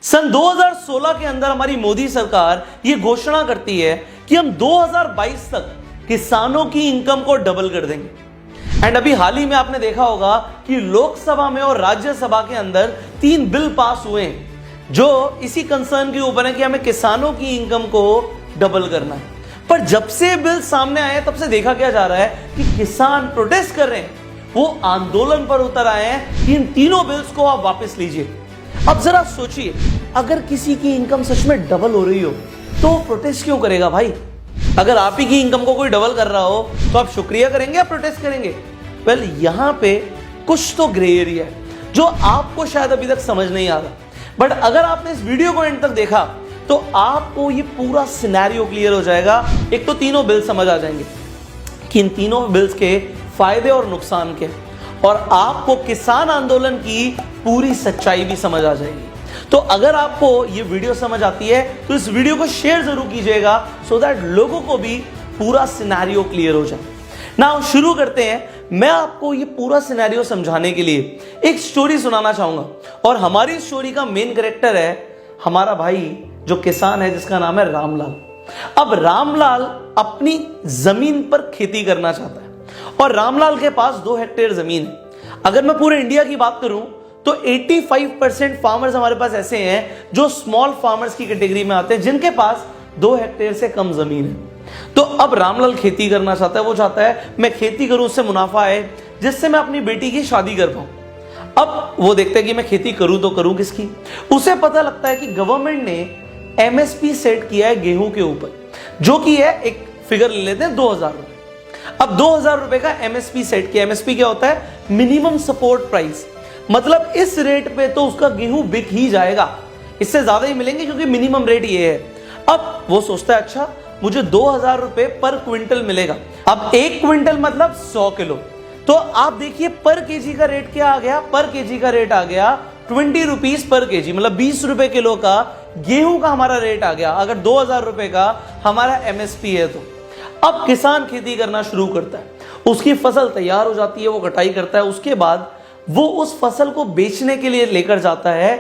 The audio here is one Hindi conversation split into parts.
सन 2016 के अंदर हमारी मोदी सरकार ये घोषणा करती है कि हम 2022 तक किसानों की इनकम को डबल कर देंगे। एंड अभी हाल ही में आपने देखा होगा कि लोकसभा में और राज्यसभा के अंदर 3 बिल पास हुए हैं जो इसी कंसर्न के ऊपर है कि हमें किसानों की इनकम को डबल करना है। पर जब से बिल सामने आए तब से देखा क्या जा रहा है कि किसान प्रोटेस्ट कर रहे हैं, वो आंदोलन पर उतर आए हैं कि इन तीनों बिल्स को आप वापस लीजिए। अब जरा सोचिए, अगर किसी की इनकम सच में डबल हो रही हो तो वो प्रोटेस्ट क्यों करेगा भाई? अगर आप ही की इनकम को कोई डबल कर रहा हो तो आप शुक्रिया करेंगे या प्रोटेस्ट करेंगे? वेल, यहां पे कुछ तो ग्रे एरिया है जो आपको शायद अभी तक समझ नहीं आ रहा, बट अगर आपने इस वीडियो को एंड तक देखा तो आपको ये पूरा सिनेरियो क्लियर हो जाएगा। एक तो तीनों बिल समझ आ जाएंगे कि इन तीनों बिल्स के फायदे और नुकसान क्या, और आपको किसान आंदोलन की पूरी सच्चाई भी समझ आ जाएगी। तो अगर आपको ये वीडियो समझ आती है तो इस वीडियो को शेयर जरूर कीजिएगा सो दैट लोगों को भी पूरा सिनेरियो क्लियर हो जाए। नाउ शुरू करते हैं। मैं आपको ये पूरा सिनेरियो समझाने के लिए एक स्टोरी सुनाना चाहूंगा, और हमारी स्टोरी का मेन कैरेक्टर है हमारा भाई जो किसान है जिसका नाम है रामलाल। अब रामलाल अपनी जमीन पर खेती करना चाहता है और रामलाल के पास 2 हेक्टेयर जमीन है। अगर मैं पूरे इंडिया की बात करूं तो 85% फार्मर्स हमारे पास ऐसे हैं जो स्मॉल फार्मर्स की कैटेगरी में आते हैं, जिनके पास 2 हेक्टेयर से कम जमीन है। तो अब रामलाल खेती करना चाहता है। वो चाहता है मैं खेती करूं, उससे मुनाफा आए, जिससे मैं अपनी बेटी की शादी कर पाऊं। अब वो देखता है कि मैं खेती करूं तो करूं किसकी। उसे पता लगता है कि गवर्नमेंट ने एमएसपी सेट किया है गेहूं के ऊपर, जो कि है, एक फिगर ले लेते हैं, 2000 रुपए। अब 2000 रुपए का एमएसपी सेट किया। एमएसपी क्या होता है? Minimum support price. मतलब इस रेट पे तो उसका गेहूं बिक ही जाएगा, इससे ज्यादा ही मिलेंगे क्योंकि मिनिमम रेट ये है। अब वो सोचता है अच्छा मुझे 2000 रुपए पर क्विंटल मिलेगा। अब 1 क्विंटल मतलब 100 किलो। तो आप देखिए पर केजी का रेट क्या आ गया? पर केजी का रेट आ गया 20 रुपीज पर केजी, मतलब 20 रुपए किलो का गेहूं का हमारा रेट आ गया, अगर 2000 रुपए का हमारा एमएसपी है तो। अब किसान खेती करना शुरू करता है, उसकी फसल तैयार हो जाती है, वो कटाई करता है। उसके बाद वो उस फसल को बेचने के लिए लेकर जाता है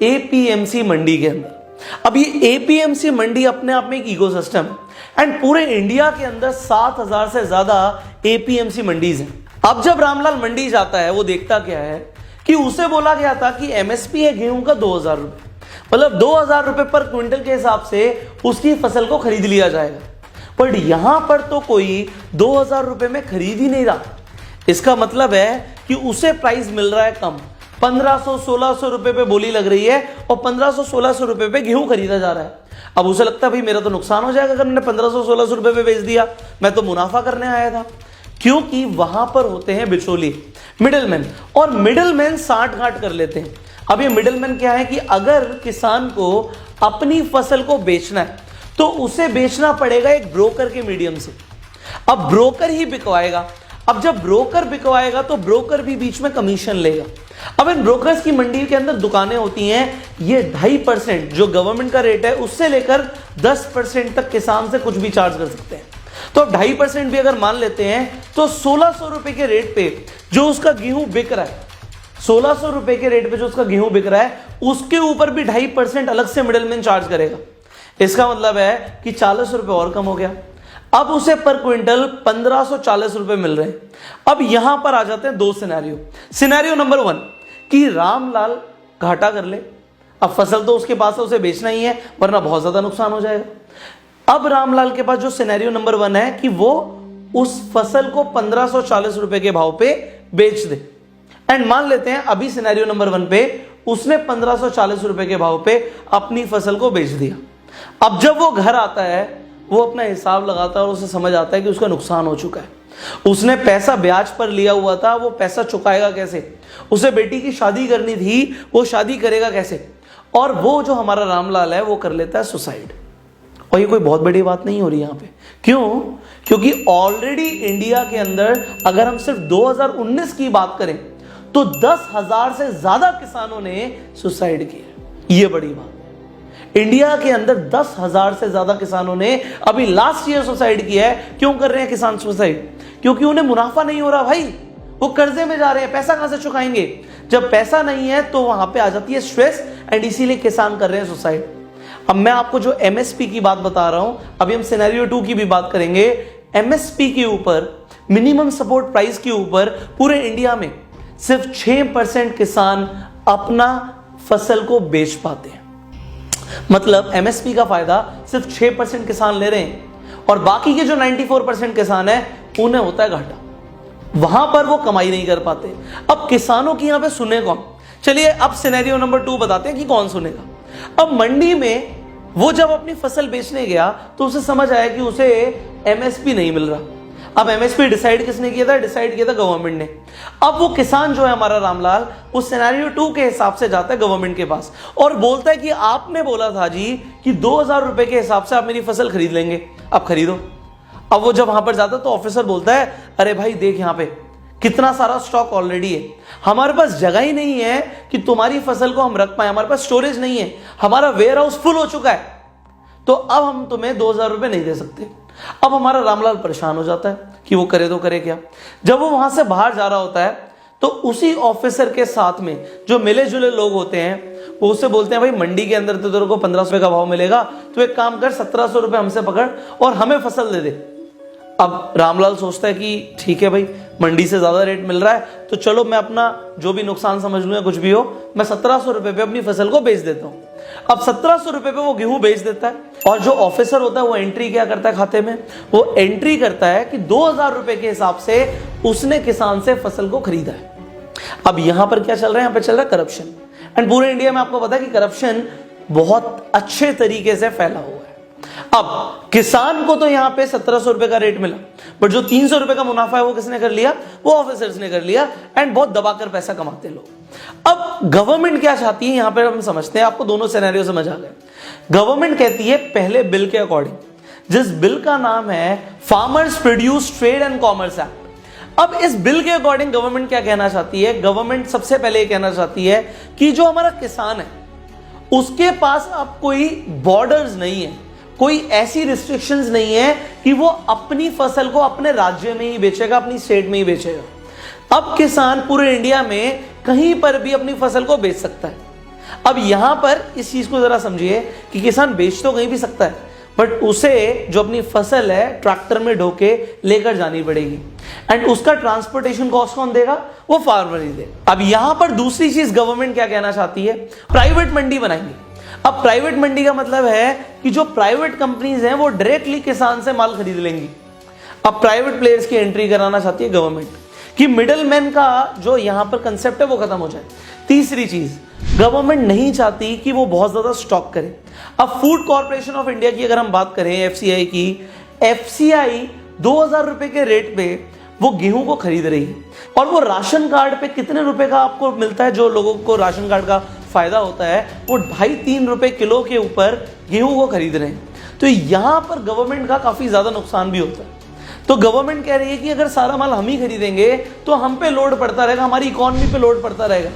एपीएमसी मंडी के अंदर। अब ये एपीएमसी मंडी अपने आप में एक इकोसिस्टम है एंड पूरे इंडिया के अंदर 7000 से ज्यादा एपीएमसी मंडीज हैं। अब जब रामलाल मंडी जाता है वो देखता क्या है कि उसे बोला गया था कि एमएसपी है गेहूं का 2000 रुपए, मतलब 2000 रुपए पर क्विंटल के हिसाब से उसकी फसल को खरीद लिया जाएगा। पर यहां पर तो कोई 2000 रुपए में खरीद ही नहीं रहा। इसका मतलब है कि उसे प्राइस मिल रहा है कम, 1500-1600 रुपए पे बोली लग रही है और 1500-1600 रुपए पे गेहूं खरीदा जा रहा है। अब उसे लगता है भाई मेरा तो नुकसान हो जाएगा अगर मैंने 1500-1600 रुपए पे बेच दिया, मैं तो मुनाफा करने आया था। क्योंकि वहां पर होते हैं बिचौली, मिडिलमैन, और मिडिलमैन साठ गांठ कर लेते हैं। अब ये मिडिलमैन क्या है कि अगर किसान को अपनी फसल को बेचना है तो उसे बेचना पड़ेगा एक ब्रोकर के मीडियम से। अब ब्रोकर ही बिकवाएगा। अब जब ब्रोकर बिकवाएगा तो ब्रोकर भी बीच में कमीशन लेगा। अब इन ब्रोकर्स की मंडी के अंदर दुकानें होती हैं, ये 2.5% जो गवर्नमेंट का रेट है उससे लेकर 10% तक किसान से कुछ भी चार्ज कर सकते हैं। तो अब 2.5% भी अगर मान लेते हैं तो 1600 रुपए के रेट पे जो उसका गेहूं बिक रहा है, 1600 रुपए के रेट पे जो उसका गेहूं बिक रहा है, उसके ऊपर भी 2.5% अलग से मिडिलमैन चार्ज करेगा। इसका मतलब है कि 40 रुपए और कम हो गया। अब उसे पर क्विंटल 1540 रुपए मिल रहे हैं। अब यहां पर आ जाते हैं 2 सिनेरियो। सिनेरियो नंबर 1 कि रामलाल घाटा कर ले। अब फसल तो उसके पास है, उसे बेचना ही है वरना बहुत ज्यादा नुकसान हो जाएगा। अब रामलाल के पास जो सिनेरियो नंबर 1 है कि वो उस फसल को 1540 रुपए के भाव पे बेच दे। एंड मान लेते हैं अभी सिनेरियो नंबर 1 पे उसने 1540 रुपए के भाव पे अपनी फसल को बेच दिया। अब जब वो घर आता है वो अपना हिसाब लगाता है और उसे समझ आता है कि उसका नुकसान हो चुका है। उसने पैसा ब्याज पर लिया हुआ था, वो पैसा चुकाएगा कैसे? उसे बेटी की शादी करनी थी, वो शादी करेगा कैसे? और वो जो हमारा रामलाल है वो कर लेता है सुसाइड। और ये कोई बहुत बड़ी बात नहीं हो रही यहाँ पे। क्यों? क्योंकि ऑलरेडी इंडिया के अंदर अगर हम सिर्फ 2019 की बात करें तो 10,000 से ज्यादा किसानों ने सुसाइड किया। ये बड़ी बात। इंडिया के अंदर 10,000 से ज्यादा किसानों ने अभी लास्ट ईयर सुसाइड किया है। क्यों कर रहे हैं किसान सुसाइड? क्योंकि उन्हें मुनाफा नहीं हो रहा भाई, वो कर्जे में जा रहे हैं, पैसा कहां से चुकाएंगे? जब पैसा नहीं है तो वहां पे आ जाती है स्ट्रेस एंड इसीलिए किसान कर रहे हैं सुसाइड। अब मैं आपको जो एमएसपी की बात बता रहा हूं, अभी हम सिनेरियो 2 की भी बात करेंगे। एमएसपी के ऊपर, मिनिमम सपोर्ट प्राइस के ऊपर पूरे इंडिया में सिर्फ 6% किसान अपना फसल को बेच पाते हैं। मतलब एमएसपी का फायदा सिर्फ 6% किसान ले रहे हैं और बाकी के जो 94% किसान है उन्हें होता है घाटा, वहां पर वो कमाई नहीं कर पाते। अब किसानों की यहां पे सुने कौन? चलिए अब सिनेरियो नंबर 2 बताते हैं कि कौन सुनेगा। अब मंडी में वो जब अपनी फसल बेचने गया तो उसे समझ आया कि उसे एमएसपी नहीं मिल रहा। अब एमएसपी डिसाइड किसने किया था? डिसाइड किया था गवर्नमेंट ने। अब वो किसान जो है हमारा रामलाल, उस सिनेरियो 2 के हिसाब से जाता है गवर्नमेंट के पास और बोलता है कि आपने बोला था जी कि 2000 रुपए के हिसाब से आप मेरी फसल खरीद लेंगे, अब खरीदो। अब वो जब वहां पर जाता है तो ऑफिसर बोलता है, अरे भाई देख यहां पे कितना सारा स्टॉक ऑलरेडी है, हमारे पास जगह ही नहीं है कि तुम्हारी फसल को हम रख पाए, हमारे पास स्टोरेज नहीं है, हमारा वेयर हाउस फुल हो चुका है, तो अब हम तुम्हें 2000 रुपए नहीं दे सकते। अब हमारा रामलाल परेशान हो जाता है कि वो करे तो करे क्या। जब वो वहां से बाहर जा रहा होता है तो उसी ऑफिसर के साथ में जो मिले जुले लोग होते हैं वो उससे बोलते हैं, भाई मंडी के अंदर तो तेरे को 1500 रुपए का भाव मिलेगा, तो एक काम कर 1700 रुपए हमसे पकड़ और हमें फसल दे दे। अब रामलाल सोचता है कि ठीक है भाई, मंडी से ज्यादा रेट मिल रहा है तो चलो मैं अपना जो भी नुकसान समझ लूंगा, कुछ भी हो, मैं 1700 रुपए पे अपनी फसल को बेच देता हूं। अब 1700 रुपए पे वो गेहूं बेच देता है और जो ऑफिसर होता है वो एंट्री क्या करता है खाते में? वो एंट्री करता है कि 2000 रुपए के हिसाब से उसने किसान से फसल को खरीदा है। अब यहां पर क्या चल रहा है? यहां पर चल रहा है करप्शन। एंड पूरे इंडिया में आपको पता है कि करप्शन बहुत अच्छे तरीके से फैला हुआ है। अब किसान को तो यहां पे 1700 रुपए का रेट मिला, बट जो 300 रुपए का मुनाफा है वो किसने कर लिया? वो ऑफिसर्स ने कर लिया एंड बहुत दबाकर पैसा कमाते लोग। अब गवर्नमेंट क्या चाहती है यहां पे हम समझते हैं, आपको दोनों सिनेरियो समझ आ गए। गवर्नमेंट कहती है पहले बिल के अकॉर्डिंग, जिस बिल का नाम है farmers produce trade and commerce act. अब इस बिल के अकॉर्डिंग गवर्नमेंट क्या कहना चाहती है? गवर्नमेंट सबसे पहले ये कहना चाहती है कि जो हमारा किसान है उसके पास अब कोई बॉर्डर्स नहीं है, कोई ऐसी रिस्ट्रिक्शंस नहीं है कि वो अपनी फसल को अपने राज्य में ही बेचेगा, अपनी स्टेट में ही बेचेगा। अब किसान पूरे इंडिया में कहीं पर भी अपनी फसल को बेच सकता है। अब यहां पर इस चीज को जरा समझिए कि किसान बेच तो कहीं भी सकता है, बट उसे जो अपनी फसल है ट्रैक्टर में ढोके लेकर जानी पड़ेगी एंड उसका ट्रांसपोर्टेशन कॉस्ट कौन देगा? वो फार्मर ही देगा। अब यहां पर दूसरी चीज गवर्नमेंट क्या कहना चाहती है? प्राइवेट मंडी बनाएंगे। अब प्राइवेट मंडी का मतलब है कि जो प्राइवेट कंपनीज हैं वो डायरेक्टली किसान से माल खरीद लेंगी। अब प्राइवेट प्लेयर्स की एंट्री कराना चाहती है गवर्नमेंट कि मिडलमैन का जो यहां पर कंसेप्ट है वो खत्म हो जाए। तीसरी चीज, गवर्नमेंट नहीं चाहती कि वो बहुत ज्यादा स्टॉक करे। अब फूड कॉर्पोरेशन ऑफ इंडिया की अगर हम बात करें, एफसीआई की, एफसीआई 2000 रुपए के रेट पे वो गेहूं को खरीद रही है और वो राशन कार्ड पे कितने रुपए का आपको मिलता है? जो लोगों को राशन कार्ड का फायदा होता है वो 2.5-3 रुपए किलो के ऊपर गेहूं को खरीद रहे हैं। तो यहां पर गवर्नमेंट का काफी ज्यादा नुकसान भी होता है। तो गवर्नमेंट कह रही है कि अगर सारा माल हम ही खरीदेंगे तो हम पे लोड पड़ता रहेगा, हमारी इकोनॉमी पे लोड पड़ता रहेगा।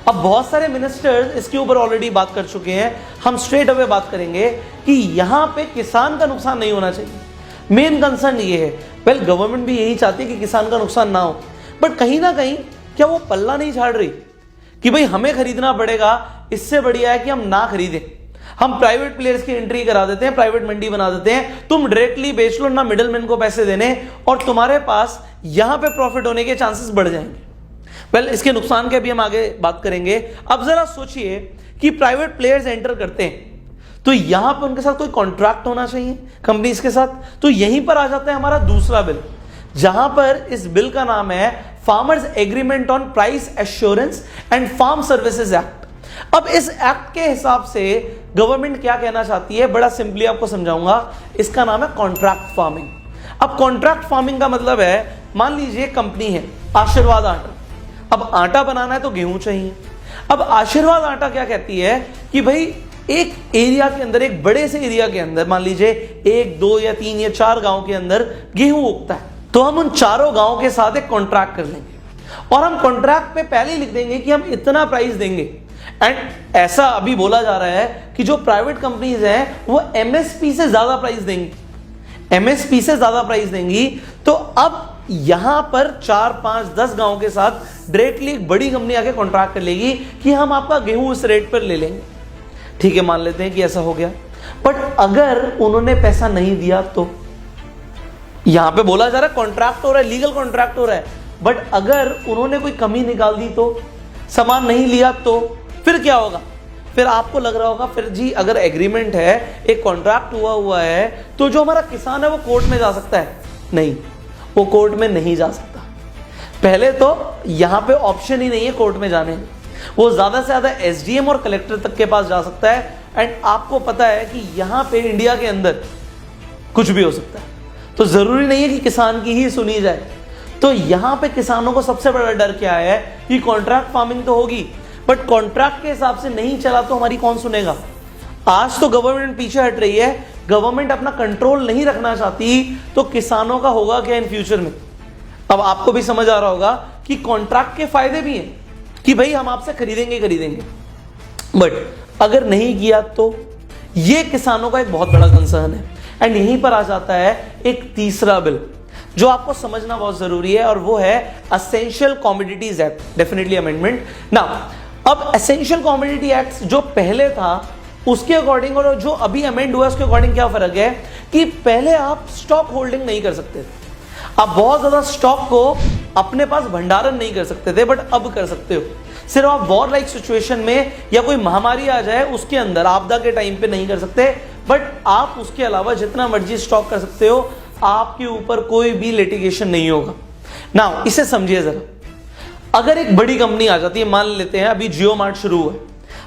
अब बहुत सारे मिनिस्टर्स इसके ऊपर ऑलरेडी बात कर चुके हैं, हम स्ट्रेट अवे बात करेंगे कि यहां पे किसान का नुकसान नहीं होना चाहिए। मेन कंसर्न ये है, वेल गवर्नमेंट भी यही चाहती है कि किसान का नुकसान ना हो, बट कहीं ना कहीं क्या वो पल्ला नहीं झाड़ रही कि भाई हमें खरीदना पड़ेगा, इससे बढ़िया है कि हम ना खरीदें, हम प्राइवेट प्लेयर्स की एंट्री करा देते हैं, प्राइवेट मंडी बना देते हैं, तुम डायरेक्टली बेच लो, ना मिडलमैन को पैसे देने, और तुम्हारे पास यहां पे प्रॉफिट होने के चांसेस बढ़ जाएंगे। वेल इसके नुकसान के भी हम आगे बात करेंगे। अब जरा सोचिए कि प्राइवेट प्लेयर्स एंटर करते हैं तो यहां पर उनके साथ कोई कॉन्ट्रैक्ट होना चाहिए कंपनीज के साथ। तो यहीं पर आ जाता है हमारा दूसरा बिल, जहां पर इस बिल का नाम है farmers agreement on price assurance and farm services act. अब इस एक्ट के हिसाब से गवर्नमेंट क्या कहना चाहती है, बड़ा सिंपली आपको समझाऊंगा, इसका नाम है कॉन्ट्रैक्ट फार्मिंग। अब कॉन्ट्रैक्ट फार्मिंग का मतलब है, मान लीजिए कंपनी है आशीर्वाद आटा, अब आटा बनाना है तो गेहूं चाहिए। अब आशीर्वाद आटा क्या कहती है कि भाई एक एरिया के अंदर, एक बड़े से एरिया के अंदर, मान लीजिए 1, 2 या 3 या 4 गांव के अंदर गेहूं उगता है, तो हम उन चारों गांव के साथ एक कॉन्ट्रैक्ट कर लेंगे और हम कॉन्ट्रैक्ट पे पहले ही लिख देंगे कि हम इतना प्राइस देंगे। एंड ऐसा अभी बोला जा रहा है कि जो प्राइवेट कंपनीज हैं वो एमएसपी से ज्यादा प्राइस देंगी, एमएसपी से ज्यादा प्राइस देंगी। तो अब यहां पर 4, 5, 10 गांव के साथ डायरेक्टली एक बड़ी कंपनी आके कॉन्ट्रैक्ट कर लेगी कि हम आपका गेहूं इस रेट पर ले लेंगे। ठीक है, मान लेते हैं कि ऐसा हो गया, बट अगर उन्होंने पैसा नहीं दिया तो यहां पे बोला जा रहा है कॉन्ट्रैक्ट हो रहा है, लीगल कॉन्ट्रैक्ट हो रहा है, बट अगर उन्होंने कोई कमी निकाल दी तो, सामान नहीं लिया तो फिर क्या होगा? फिर आपको लग रहा होगा फिर जी अगर एग्रीमेंट है, एक कॉन्ट्रैक्ट हुआ है, तो जो हमारा किसान है वो कोर्ट में जा सकता है? नहीं, वो कोर्ट में नहीं जा सकता। पहले तो यहां पे ऑप्शन ही नहीं है कोर्ट में जाने, वो ज्यादा से ज्यादा एसडीएम और कलेक्टर तक के पास जा सकता है। एंड आपको पता है कि यहां पे इंडिया के अंदर कुछ भी हो सकता है, तो जरूरी नहीं है कि किसान की ही सुनी जाए। तो यहां पे किसानों को सबसे बड़ा डर क्या है कि कॉन्ट्रैक्ट फार्मिंग तो होगी, बट कॉन्ट्रैक्ट के हिसाब से नहीं चला तो हमारी कौन सुनेगा? आज तो गवर्नमेंट पीछे हट रही है, गवर्नमेंट अपना कंट्रोल नहीं रखना चाहती, तो किसानों का होगा क्या इन फ्यूचर में? अब आपको भी समझ आ रहा होगा कि कॉन्ट्रैक्ट के फायदे भी हैं कि भाई हम आपसे खरीदेंगे, बट अगर नहीं किया तो ये किसानों का एक बहुत बड़ा कंसर्न है। एंड यहीं पर आ जाता है एक तीसरा बिल जो आपको समझना बहुत जरूरी है, और वो है essential commodities act, definitely amendment ना। अब एसेंशियल कमोडिटी एक्ट जो पहले था उसके अकॉर्डिंग और जो अभी अमेंड हुआ उसके अकॉर्डिंग क्या फर्क है कि पहले आप स्टॉक होल्डिंग नहीं कर सकते थे, आप बहुत ज्यादा स्टॉक को अपने पास भंडारण नहीं कर सकते थे, बट अब कर सकते हो। सिर्फ आप वॉर लाइक सिचुएशन में या कोई महामारी आ जाए उसके अंदर, आपदा के टाइम पे नहीं कर सकते, बट आप उसके अलावा जितना मर्जी स्टॉक कर सकते हो, आपके ऊपर कोई भी लिटिगेशन नहीं होगा। नाउ इसे समझिए जरा, अगर एक बड़ी कंपनी आ जाती है, मान लेते हैं अभी जियो मार्ट शुरू हुआ है,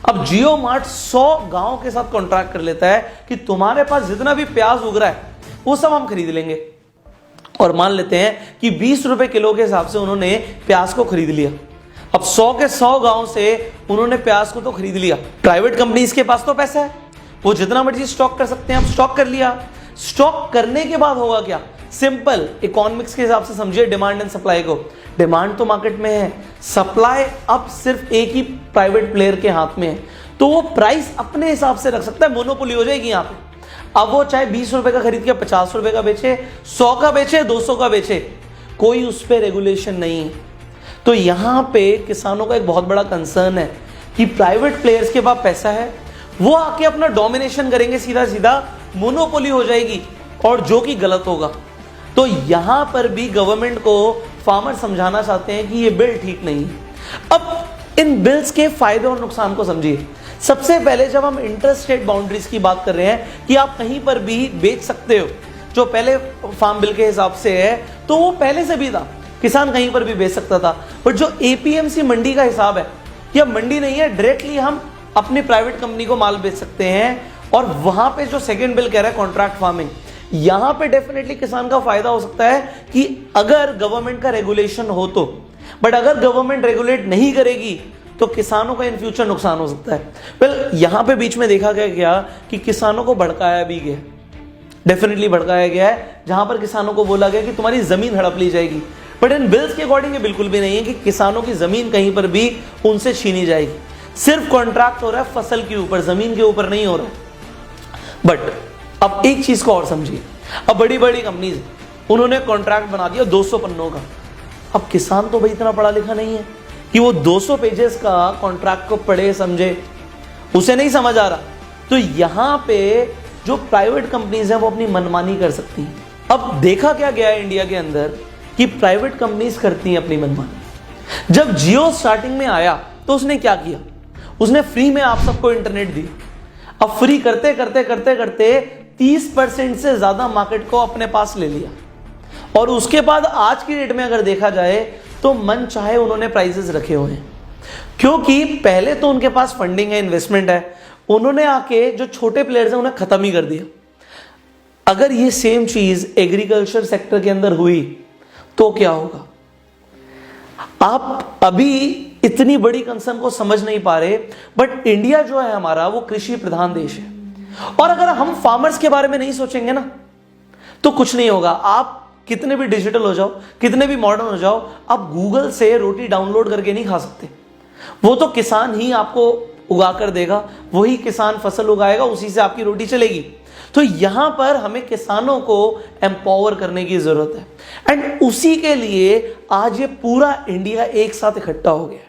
अब जियो मार्ट 100 गांव के साथ कॉन्ट्रैक्ट कर लेता है कि तुम्हारे पास जितना भी प्याज उग रहा है वो सब हम खरीद लेंगे, और मान लेते हैं कि 20 रुपए किलो के हिसाब से उन्होंने प्याज को खरीद लिया। अब 100 के 100 गांव से उन्होंने प्याज को तो खरीद लिया, प्राइवेट कंपनीज के पास तो पैसा है, वो जितना मर्जी स्टॉक कर सकते हैं, अब स्टॉक कर लिया। स्टॉक करने के बाद होगा क्या? सिंपल इकोनॉमिक्स के हिसाब से समझिए डिमांड एंड सप्लाई को। डिमांड तो मार्केट में है, सप्लाई अब सिर्फ एक ही प्राइवेट प्लेयर के हाथ में है, तो वो प्राइस अपने हिसाब से रख सकता है, मोनोपोली हो जाएगी यहां पे। अब वो चाहे 20 रुपए का खरीद के 50 रुपए का बेचे, 100 का बेचे, 200 का बेचे, कोई उस पर रेगुलेशन नहीं है। तो यहां पे किसानों का एक बहुत बड़ा कंसर्न है कि प्राइवेट प्लेयर्स के पास पैसा है, वो आके अपना डोमिनेशन करेंगे, सीधा सीधा मोनोपोली हो जाएगी, और जो कि गलत होगा। तो यहां पर भी गवर्नमेंट को फार्मर समझाना चाहते हैं कि ये बिल ठीक नहीं है। अब इन बिल्स के फायदे और नुकसान को समझिए। सबसे पहले जब हम इंटरस्टेट बाउंड्रीज की बात कर रहे हैं कि आप कहीं पर भी बेच सकते हो, जो पहले फार्म बिल के हिसाब से है तो वो पहले से भी था, किसान कहीं पर भी बेच सकता था, बट जो एपीएमसी मंडी का हिसाब है, यह मंडी नहीं है, डायरेक्टली हम अपनी प्राइवेट कंपनी को माल बेच सकते हैं। और वहां पे जो सेकंड बिल कह रहा है कॉन्ट्रैक्ट फार्मिंग, यहां पे डेफिनेटली किसान का फायदा हो सकता है कि अगर गवर्नमेंट का रेगुलेशन हो तो, बट अगर गवर्नमेंट रेगुलेट नहीं करेगी तो किसानों का इन फ्यूचर नुकसान हो सकता है। वेल यहां पे बीच में देखा गया क्या कि किसानों को भड़काया भी गया, डेफिनेटली भड़काया गया है, जहां पर किसानों को बोला गया कि तुम्हारी जमीन हड़प ली जाएगी, बट इन बिल्स के अकॉर्डिंग ये बिल्कुल भी नहीं है कि किसानों की जमीन कहीं पर भी उनसे छीनी जाएगी। सिर्फ कॉन्ट्रैक्ट हो रहा है फसल के ऊपर, जमीन के ऊपर नहीं हो रहा है। बट अब एक चीज को और समझिए, अब बड़ी बड़ी कंपनीज उन्होंने कॉन्ट्रैक्ट बना दिया 200 पन्नों का। अब किसान तो भाई इतना पढ़ा लिखा नहीं है कि वो 200 पेजेस का कॉन्ट्रैक्ट को पढ़े समझे, उसे नहीं समझ आ रहा। तो यहां पे जो प्राइवेट कंपनीज हैं वो अपनी मनमानी कर सकती हैं। अब देखा क्या गया है इंडिया के अंदर कि प्राइवेट कंपनीज करती हैं अपनी मनमानी। जब जियो स्टार्टिंग में आया तो उसने क्या किया, उसने फ्री में आप सबको इंटरनेट दिया। अब फ्री करते करते करते करते 30% से ज्यादा मार्केट को अपने पास ले लिया, और उसके बाद आज की डेट में अगर देखा जाए तो मन चाहे उन्होंने प्राइसेस रखे हुए हैं, क्योंकि पहले तो उनके पास फंडिंग है, इन्वेस्टमेंट है, उन्होंने आके जो छोटे प्लेयर्स हैं उन्हें खत्म ही कर दिया। अगर ये सेम चीज एग्रीकल्चर सेक्टर के अंदर हुई तो क्या होगा? आप अभी इतनी बड़ी कंसर्न को समझ नहीं पा रहे, बट इंडिया जो है हमारा वो कृषि प्रधान देश है, और अगर हम फार्मर्स के बारे में नहीं सोचेंगे ना तो कुछ नहीं होगा। आप कितने भी डिजिटल हो जाओ, कितने भी मॉडर्न हो जाओ, आप गूगल से रोटी डाउनलोड करके नहीं खा सकते। वो तो किसान ही आपको उगा कर देगा, वही किसान फसल उगाएगा, उसी से आपकी रोटी चलेगी। तो यहां पर हमें किसानों को एम्पावर करने की जरूरत है, एंड उसी के लिए आज ये पूरा इंडिया एक साथ इकट्ठा हो गया है।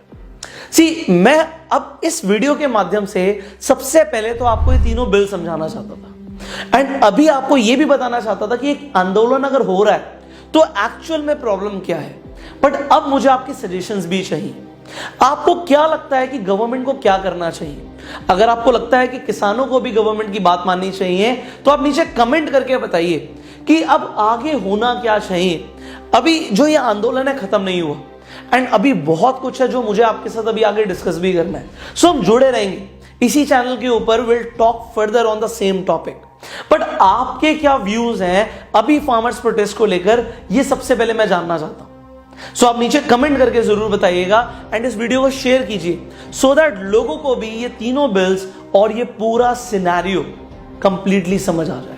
मैं अब इस वीडियो के माध्यम से सबसे पहले तो आपको ये तीनों बिल समझाना चाहता था, एंड अभी आपको ये भी बताना चाहता था कि एक आंदोलन अगर हो रहा है तो एक्चुअल में प्रॉब्लम क्या है। बट अब मुझे आपके सजेशंस भी चाहिए। आपको क्या लगता है कि गवर्नमेंट को क्या करना चाहिए? अगर आपको लगता है कि किसानों को भी गवर्नमेंट की बात माननी चाहिए तो आप नीचे कमेंट करके बताइए कि अब आगे होना क्या चाहिए। अभी जो ये आंदोलन है खत्म नहीं हुआ, एंड अभी बहुत कुछ है जो मुझे आपके साथ अभी आगे डिस्कस भी करना है। सो हम जुड़े रहेंगे इसी चैनल के ऊपर, will talk further on the same topic. But आपके क्या व्यूज हैं अभी फार्मर्स प्रोटेस्ट को लेकर, ये सबसे पहले मैं जानना चाहता हूं। सो आप नीचे कमेंट करके जरूर बताइएगा एंड इस वीडियो को शेयर कीजिए सो दैट लोगों को भी ये तीनों बिल्स और ये पूरा सिनेरियो कंप्लीटली समझ आ जाए।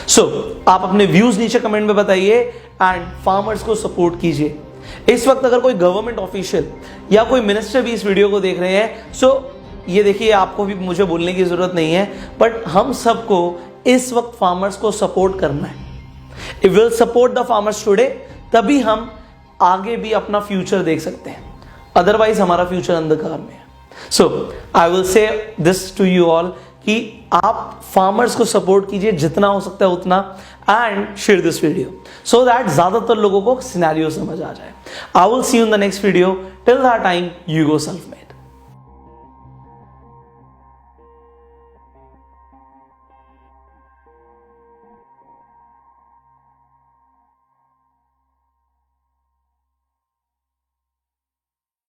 सो आप अपने व्यूज नीचे कमेंट में बताइए एंड फार्मर्स को सपोर्ट कीजिए। इस वक्त अगर कोई गवर्नमेंट ऑफिशियल या कोई मिनिस्टर भी इस वीडियो को देख रहे हैं, सो ये देखिए, आपको भी मुझे बोलने की जरूरत नहीं है, बट हम सबको इस वक्त फार्मर्स को सपोर्ट करना है। If will support the farmers today, तभी हम आगे भी अपना फ्यूचर देख सकते हैं, अदरवाइज हमारा फ्यूचर अंधकार में है। So I will say this to you all कि आप फार्मर्स को सपोर्ट कीजिए जितना हो सकता है उतना, and share this video so that ज्यादातर लोगों को सिनेरियो समझ आ जाए। I will see you in the next video. Till that time, you go self made.